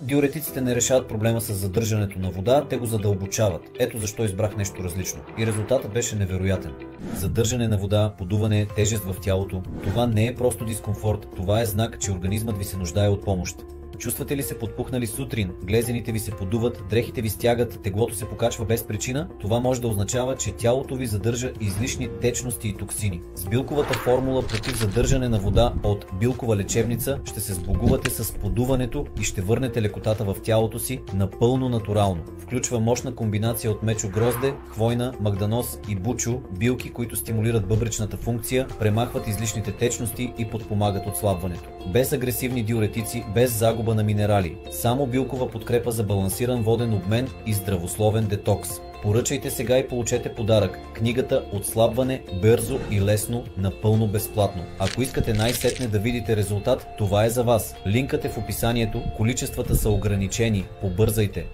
Диуретиците не решават проблема с задържането на вода, те го задълбочават. Ето защо избрах нещо различно. И резултатът беше невероятен. Задържане на вода, подуване, тежест в тялото. Това не е просто дискомфорт, това е знак, че организмът ви се нуждае от помощ. Чувствате ли се подпухнали сутрин, глезените ви се подуват, дрехите ви стягат, теглото се покачва без причина? Това може да означава, че тялото ви задържа излишни течности и токсини. С билковата формула против задържане на вода от Билкова лечебница ще се сбогувате с подуването и ще върнете лекотата в тялото си напълно натурално. Включва мощна комбинация от мечо грозде, хвойна, магданоз и бучо, билки, които стимулират бъбречната функция, премахват излишните течности и подпомагат отслабването. Без агресивни диуретици, без загуба на минерали. Само билкова подкрепа за балансиран воден обмен и здравословен детокс. Поръчайте сега и получете подарък. Книгата "Отслабване бързо и лесно", напълно безплатно. Ако искате най-сетне да видите резултат, това е за вас. Линкът е в описанието, количествата са ограничени. Побързайте!